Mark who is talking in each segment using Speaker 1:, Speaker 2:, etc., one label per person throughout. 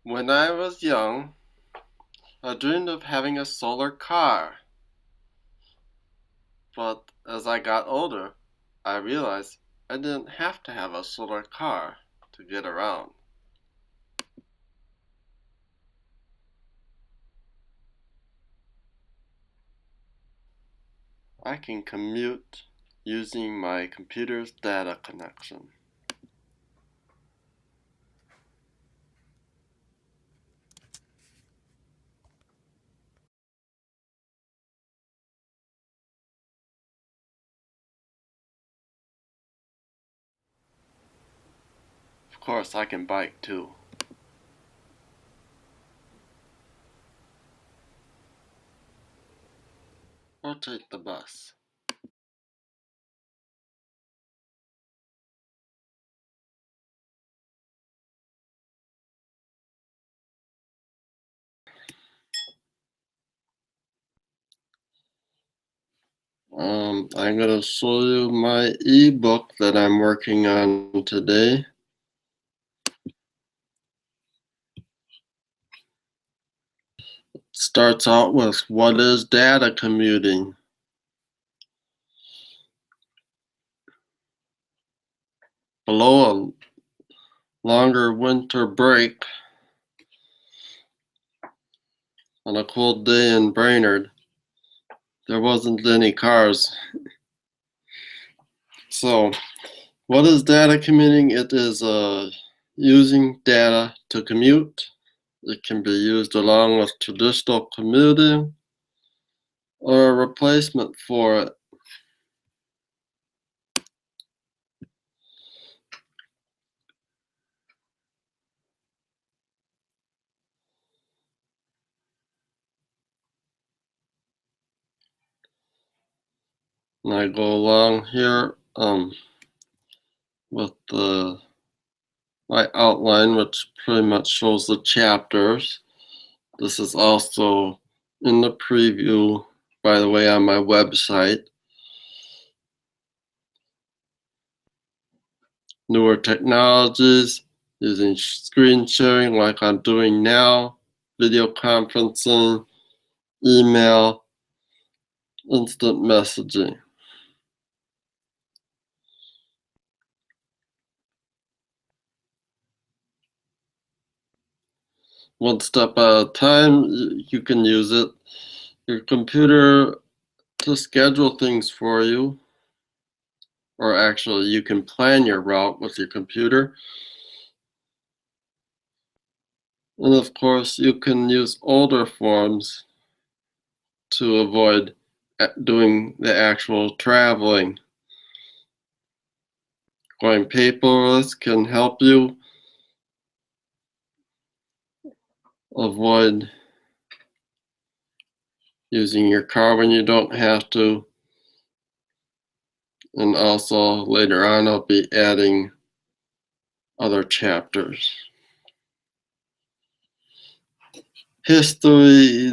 Speaker 1: When I was young, I dreamed of having a solar car. But as I got older, I realized I didn't have to have a solar car to get around. I can commute using my computer's data connection. Of course, I can bike too. Or take the bus. I'm gonna show you my ebook that I'm working on today. Starts out with what is data commuting? Below a longer winter break on a cold day in Brainerd, there wasn't any cars. So, what is data commuting? It is using data to commute. It can be used along with traditional commuting or a replacement for it. And I go along here with my outline, which pretty much shows the chapters. This is also in the preview, by the way, on my website. Newer technologies, using screen sharing like I'm doing now, video conferencing, email, instant messaging. One step at a time, you can use it. Your computer to schedule things for you, or actually you can plan your route with your computer. And of course, you can use older forms to avoid doing the actual traveling. Going paperless can help you avoid using your car when you don't have to. And also later on, I'll be adding other chapters. History,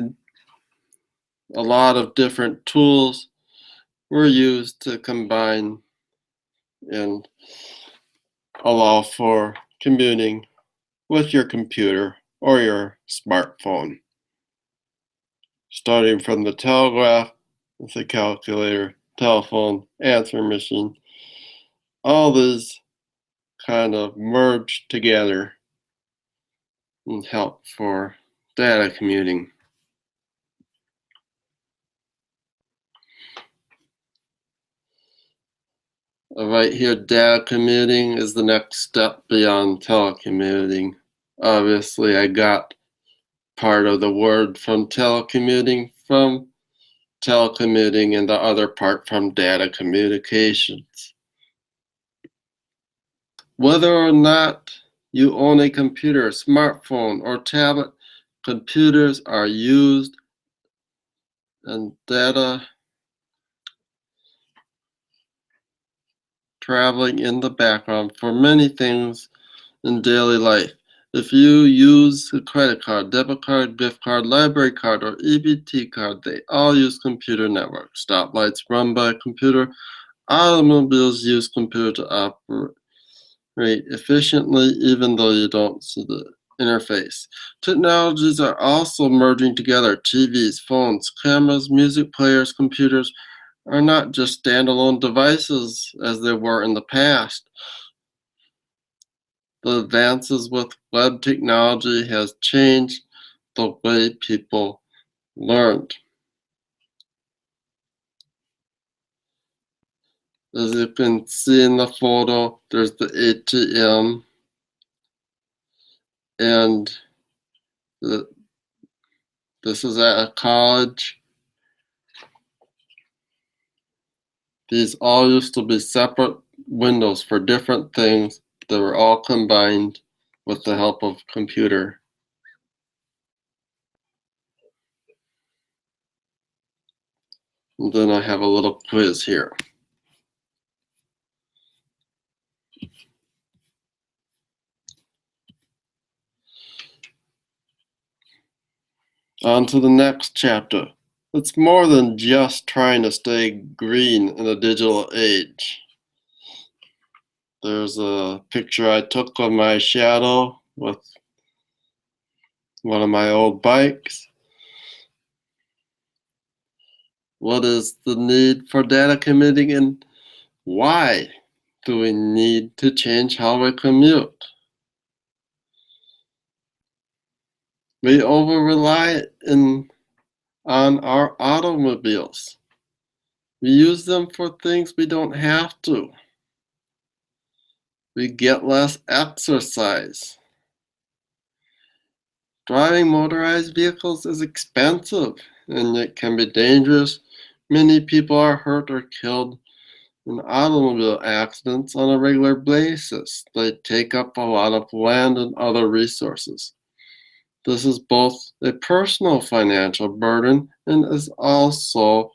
Speaker 1: a lot of different tools were used to combine and allow for commuting with your computer or your smartphone. Starting from the telegraph with the calculator, telephone, answering machine, all these kind of merge together and help for data commuting. Right here, data commuting is the next step beyond telecommuting. Obviously, I got part of the word from telecommuting and the other part from data communications. Whether or not you own a computer, smartphone, or tablet, computers are used and data traveling in the background for many things in daily life. If you use a credit card, debit card, gift card, library card, or EBT card, they all use computer networks. Stoplights run by a computer. Automobiles use computer to operate efficiently, even though you don't see the interface. Technologies are also merging together. TVs, phones, cameras, music players, computers are not just standalone devices as they were in the past. The advances with web technology has changed the way people learned. As you can see in the photo, there's the ATM and this is at a college. These all used to be separate windows for different things that were all combined with the help of computer. And then I have a little quiz here. On to the next chapter. It's more than just trying to stay green in a digital age. There's a picture I took of my shadow with one of my old bikes. What is the need for data commuting and why do we need to change how we commute? We over-rely on our automobiles. We use them for things we don't have to. We get less exercise. Driving motorized vehicles is expensive and it can be dangerous. Many people are hurt or killed in automobile accidents on a regular basis. They take up a lot of land and other resources. This is both a personal financial burden and is also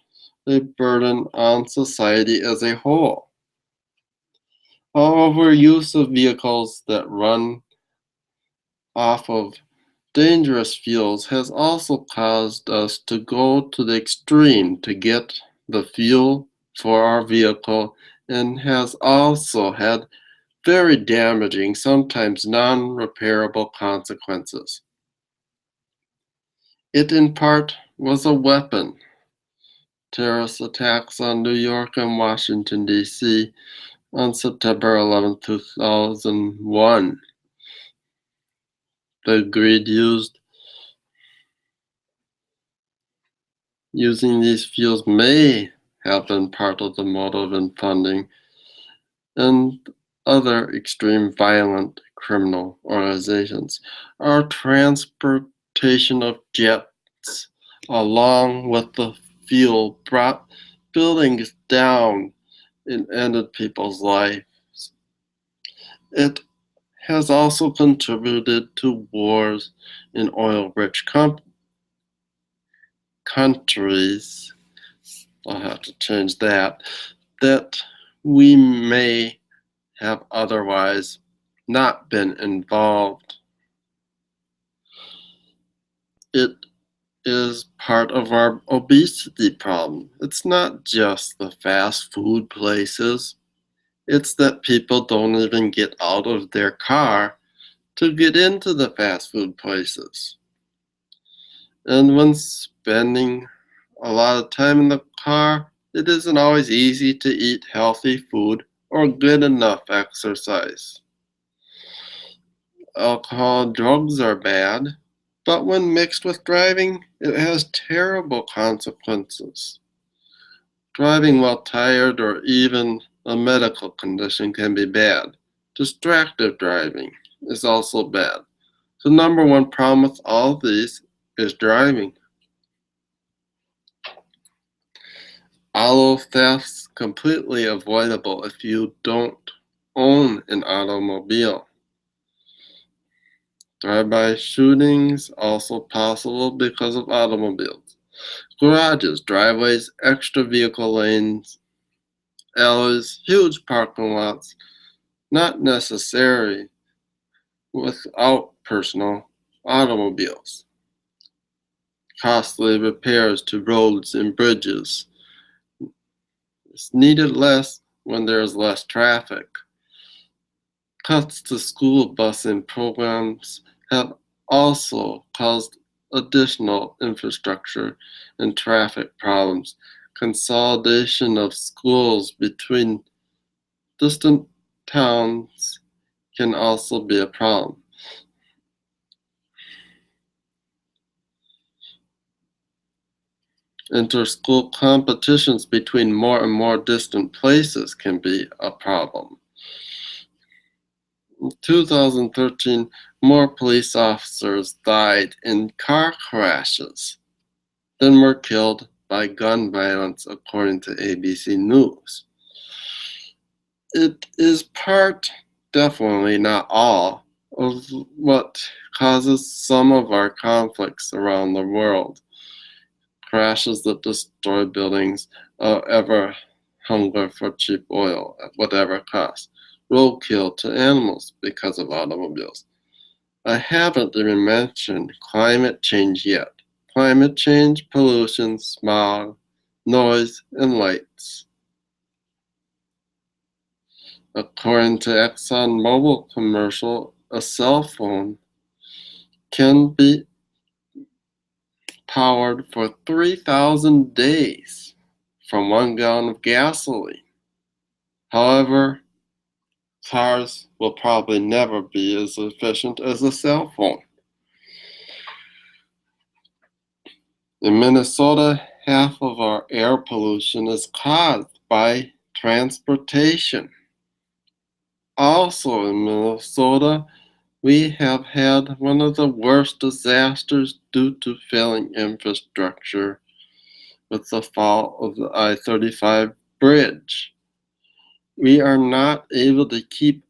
Speaker 1: a burden on society as a whole. Overuse of vehicles that run off of dangerous fuels has also caused us to go to the extreme to get the fuel for our vehicle and has also had very damaging, sometimes non-repairable consequences. It in part was a weapon. Terrorist attacks on New York and Washington, D.C. on September 11, 2001. The greed using these fuels may have been part of the motive in funding and other extreme violent criminal organizations. Our transportation of jets along with the fuel brought buildings down and ended people's lives. It has also contributed to wars in oil-rich countries. I'll have to change that we may have otherwise not been involved. It is part of our obesity problem. It's not just the fast food places. It's that people don't even get out of their car to get into the fast food places. And when spending a lot of time in the car, it isn't always easy to eat healthy food or good enough exercise. Alcohol and drugs are bad, but when mixed with driving, it has terrible consequences. Driving while tired or even a medical condition can be bad. Distracted driving is also bad. The number one problem with all these is driving. Auto theft's completely avoidable if you don't own an automobile. Drive-by shootings also possible because of automobiles. Garages, driveways, extra vehicle lanes, alleys, huge parking lots, not necessary without personal automobiles. Costly repairs to roads and bridges. It's needed less when there's less traffic. Cuts to school busing programs have also caused additional infrastructure and traffic problems. Consolidation of schools between distant towns can also be a problem. Inter-school competitions between more and more distant places can be a problem. In 2013, more police officers died in car crashes than were killed by gun violence, according to ABC News. It is part, definitely not all, of what causes some of our conflicts around the world. Crashes that destroy buildings, ever hunger for cheap oil at whatever cost, roadkill to animals because of automobiles. I haven't even mentioned climate change yet. Climate change, pollution, smog, noise, and lights. According to ExxonMobil commercial, a cell phone can be powered for 3,000 days from 1 gallon of gasoline. However, cars will probably never be as efficient as a cell phone. In Minnesota, half of our air pollution is caused by transportation. Also in Minnesota, we have had one of the worst disasters due to failing infrastructure with the fall of the I-35 bridge. We are not able to keep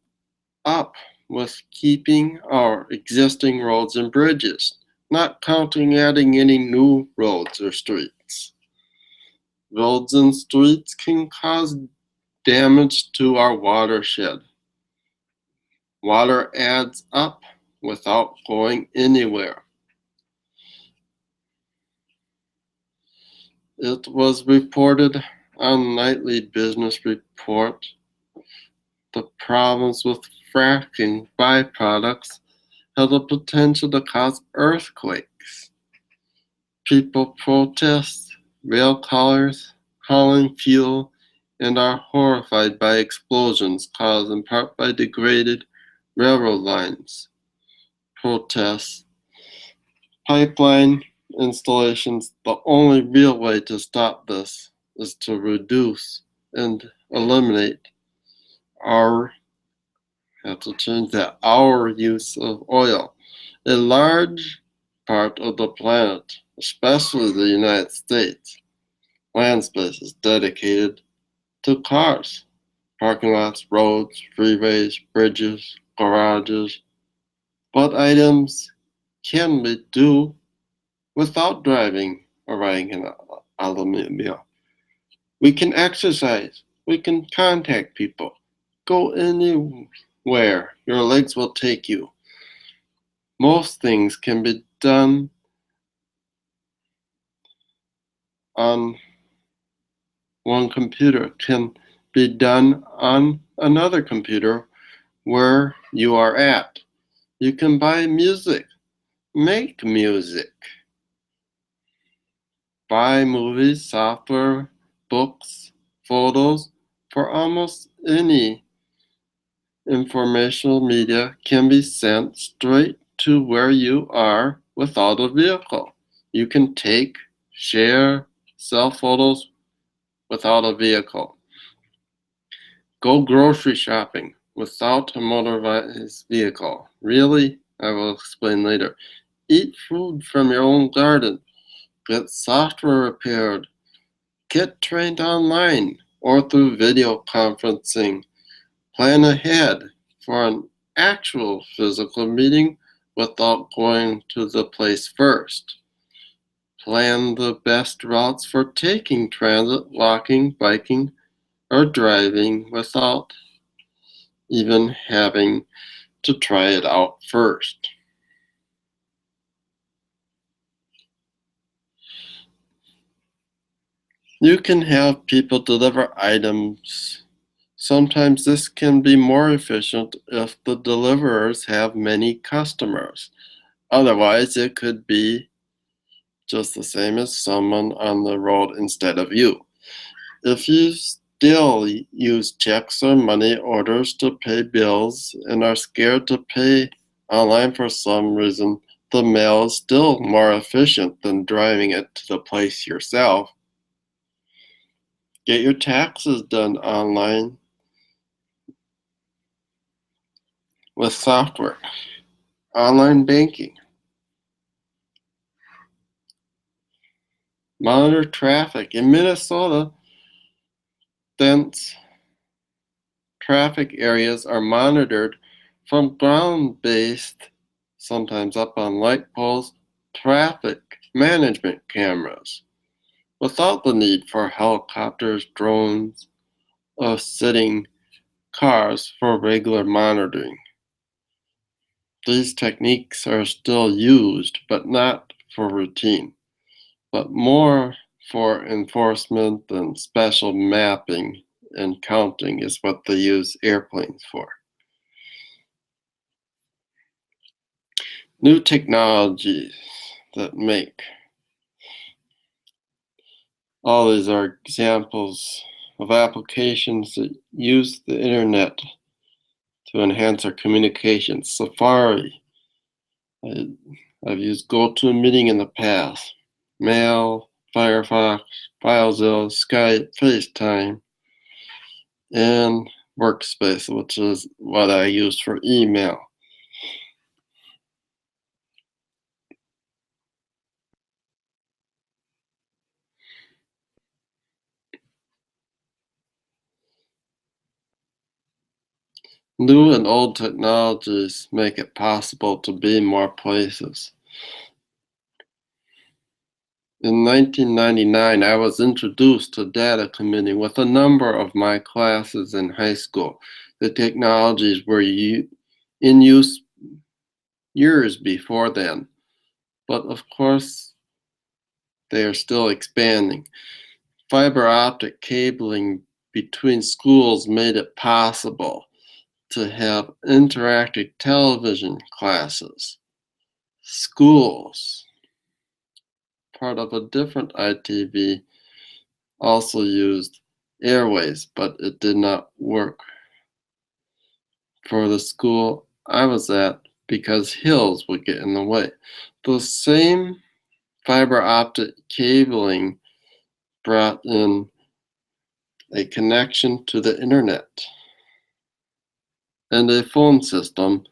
Speaker 1: up with keeping our existing roads and bridges, not counting adding any new roads or streets. Roads and streets can cause damage to our watershed. Water adds up without going anywhere. It was reported on Nightly Business Report the problems with fracking byproducts have the potential to cause earthquakes. People protest, rail cars hauling fuel, and are horrified by explosions caused in part by degraded railroad lines. Protests, pipeline installations. The only real way to stop this is to reduce and eliminate our use of oil. A large part of the planet, especially the United States, land space is dedicated to cars. Parking lots, roads, freeways, bridges, garages. What items can we do without driving or riding in an automobile? We can exercise. We can contact people. Go anywhere your legs will take you. Most things can be done on one computer, can be done on another computer where you are at. You can buy music, make music, buy movies, software, books, photos. For almost any informational media can be sent straight to where you are without a vehicle. You can take, share, sell photos without a vehicle. Go grocery shopping without a motorized vehicle. Really? I will explain later. Eat food from your own garden. Get software repaired. Get trained online or through video conferencing. Plan ahead for an actual physical meeting without going to the place first. Plan the best routes for taking transit, walking, biking, or driving without even having to try it out first. You can have people deliver items. Sometimes this can be more efficient if the deliverers have many customers. Otherwise, it could be just the same as someone on the road instead of you. If you still use checks or money orders to pay bills and are scared to pay online for some reason, the mail is still more efficient than driving it to the place yourself. Get your taxes done online with software, online banking. Monitor traffic. In Minnesota, dense traffic areas are monitored from ground-based, sometimes up on light poles, traffic management cameras, without the need for helicopters, drones, or sitting cars for regular monitoring. These techniques are still used, but not for routine, but more for enforcement and special mapping and counting is what they use airplanes for. New technologies that make. All these are examples of applications that use the internet to enhance our communications. Safari. I've used GoToMeeting in the past. Mail, Firefox, FileZilla, Skype, FaceTime, and Workspace, which is what I use for email. New and old technologies make it possible to be more places. In 1999, I was introduced to Datacommuting with a number of my classes in high school. The technologies were in use years before then, but of course, they are still expanding. Fiber optic cabling between schools made it possible to have interactive television classes. Schools, part of a different ITV, also used airways, but it did not work for the school I was at because hills would get in the way. The same fiber optic cabling brought in a connection to the internet and a phone system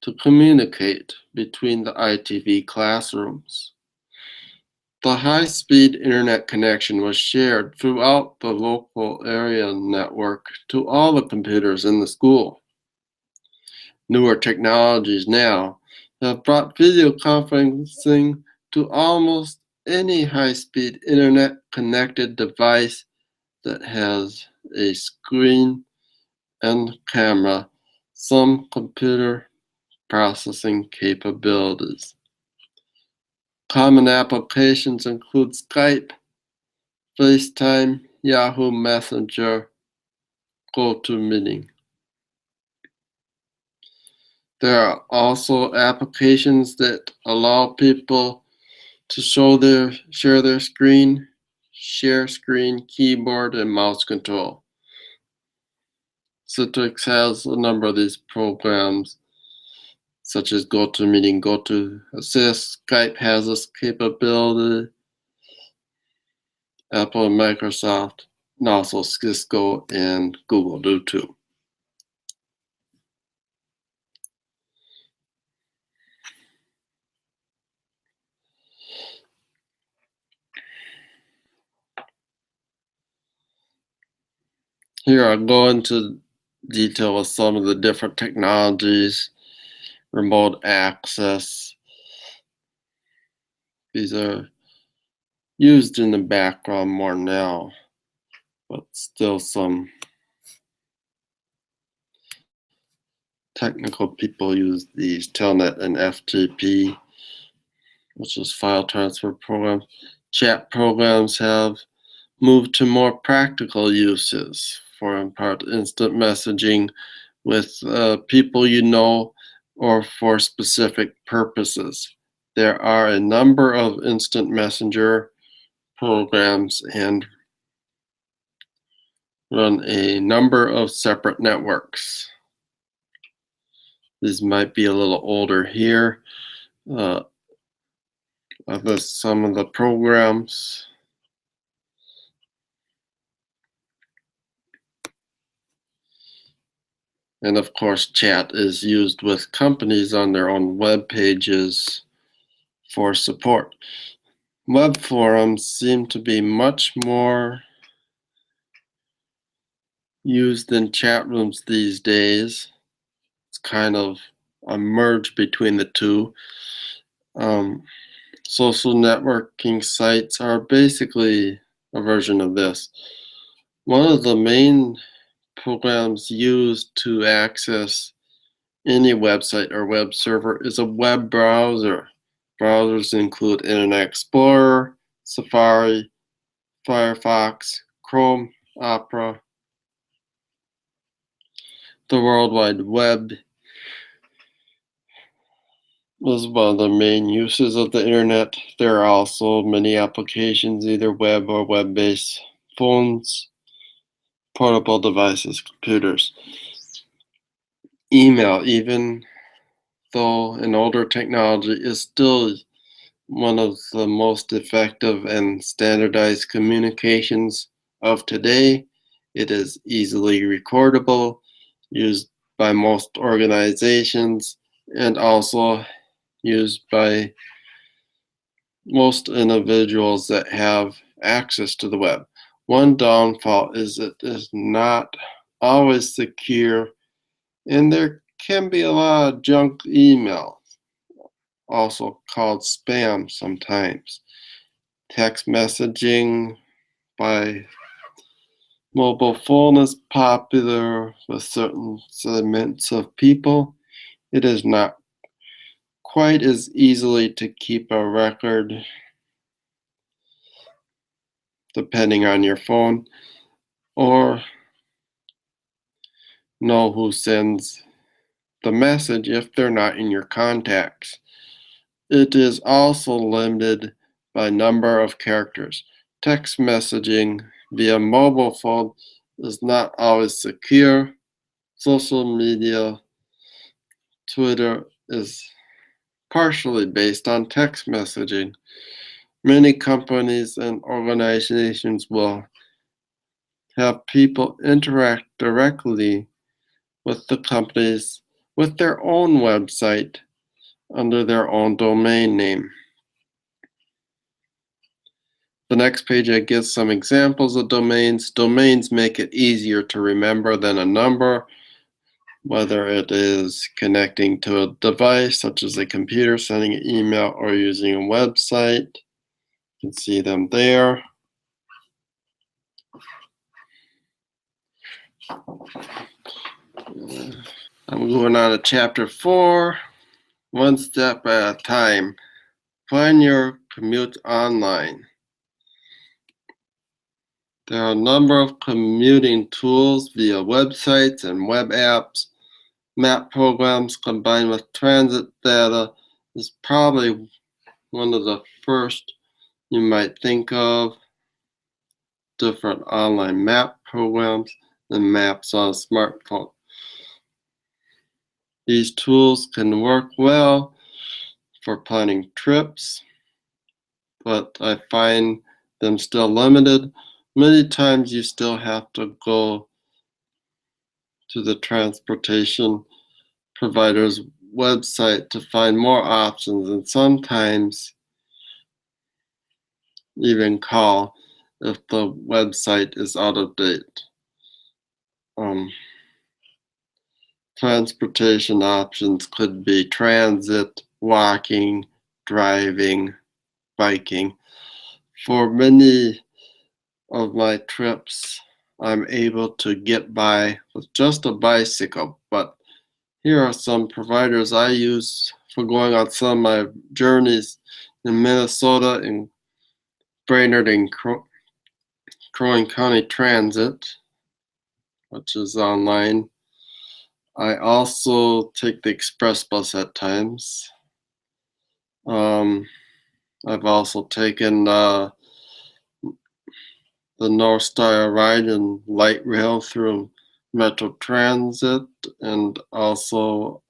Speaker 1: to communicate between the ITV classrooms. The high-speed internet connection was shared throughout the local area network to all the computers in the school. Newer technologies now have brought video conferencing to almost any high-speed internet-connected device that has a screen and camera, some computer processing capabilities. Common applications include Skype, FaceTime, Yahoo Messenger, GoToMeeting. There are also applications that allow people to share their screen, share screen, keyboard, and mouse control. Citrix has a number of these programs, such as GoToMeeting, GoToAssist. Skype has this capability. Apple and Microsoft, and also Cisco and Google do too. Here I'll go into detail with some of the different technologies, remote access. These are used in the background more now, but still some technical people use these. Telnet and FTP, which is file transfer programs. Chat programs have moved to more practical uses, for in part instant messaging with people you know or for specific purposes. there are a number of instant messenger programs and run a number of separate networks. These might be a little older here. Some of the programs. And of course, chat is used with companies on their own web pages for support. Web forums seem to be much more used than chat rooms these days. It's kind of a merge between the two. Social networking sites are basically a version of this. One of the main programs used to access any website or web server is a web browser. Browsers include Internet Explorer, Safari, Firefox, Chrome, Opera. The World Wide Web is one of the main uses of the internet. There are also many applications, either web or web-based phones, portable devices, computers. Email, even though an older technology, is still one of the most effective and standardized communications of today. It is easily recordable, used by most organizations, and also used by most individuals that have access to the web. One downfall is it is not always secure, and there can be a lot of junk email, also called spam sometimes. Text messaging by mobile phone is popular with certain segments of people. It is not quite as easily to keep a record depending on your phone or know who sends the message if they're not in your contacts. It is also limited by number of characters. Text messaging via mobile phone is not always secure. Social media, Twitter, is partially based on text messaging. Many companies and organizations will have people interact directly with the companies with their own website under their own domain name. The next page I give some examples of domains. Domains make it easier to remember than a number, whether it is connecting to a device such as a computer, sending an email, or using a website. You can see them there. I'm going on to chapter 4, one step at a time. Plan your commute online. There are a number of commuting tools via websites and web apps. Map programs combined with transit data is probably one of the first you might think of. Different online map programs and maps on a smartphone. These tools can work well for planning trips, but I find them still limited. Many times you still have to go to the transportation provider's website to find more options, and sometimes even call if the website is out of date. Transportation options could be transit, walking, driving, biking. For many of my trips, I'm able to get by with just a bicycle, but here are some providers I use for going on some of my journeys in Minnesota, in Brainerd and Crow County Transit, which is online. I also take the express bus at times. I've also taken the North Star ride and light rail through Metro Transit, and also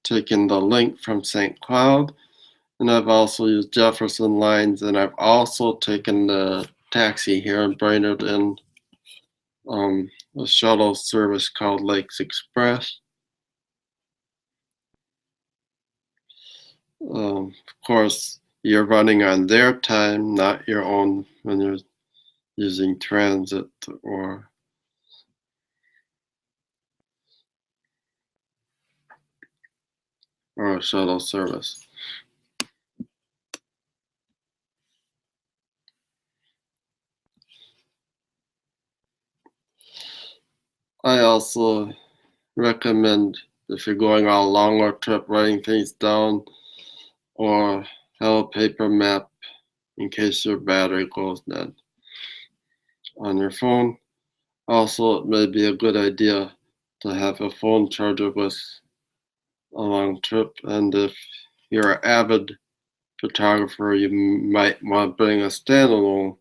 Speaker 1: taken the link from St. Cloud. And I've also used Jefferson lines, and I've also taken the taxi here in Brainerd and a shuttle service called Lakes Express. Of course, you're running on their time, not your own, when you're using transit or a shuttle service. I also recommend, if you're going on a longer trip, writing things down or have a paper map in case your battery goes dead on your phone. Also, it may be a good idea to have a phone charger with a long trip, and if you're an avid photographer, you might want to bring a standalone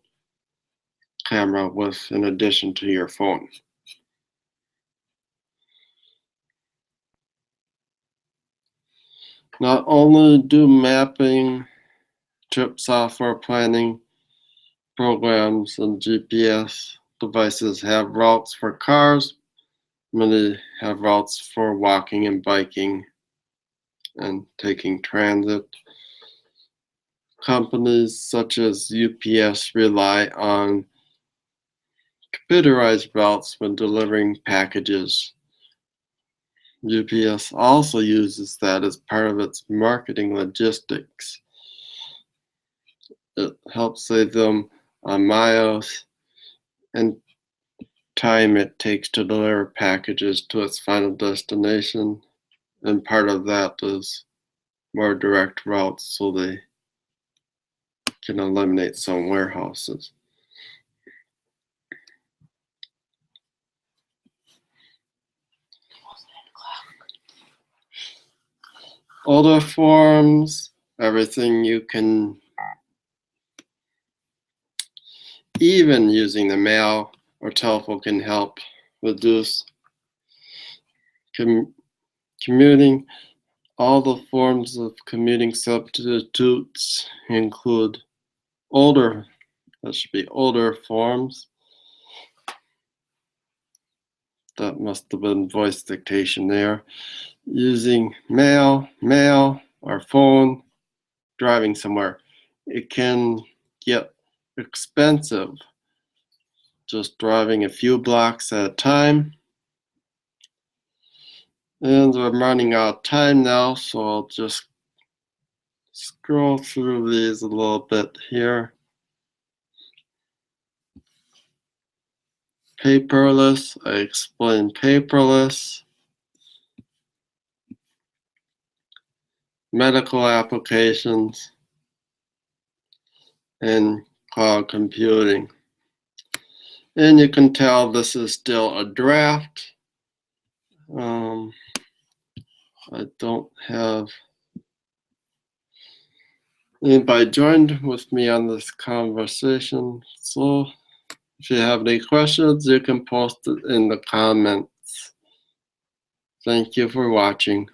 Speaker 1: camera with, in addition to your phone. Not only do mapping, trip software planning programs, and GPS devices have routes for cars, many have routes for walking and biking and taking transit. Companies such as UPS rely on computerized routes when delivering packages. UPS also uses that as part of its marketing logistics. It helps save them on miles and time it takes to deliver packages to its final destination, and part of that is more direct routes so they can eliminate some warehouses. Older forms, everything you can, even using the mail or telephone, can help reduce commuting. All the forms of commuting substitutes include older, that should be older forms. That must have been voice dictation there. Using mail, or phone, driving somewhere. It can get expensive just driving a few blocks at a time. And I'm running out of time now, so I'll just scroll through these a little bit here. Paperless, I explained paperless. Medical applications and cloud computing. And you can tell this is still a draft. I don't have anybody joined with me on this conversation, so if you have any questions, you can post it in the comments. Thank you for watching.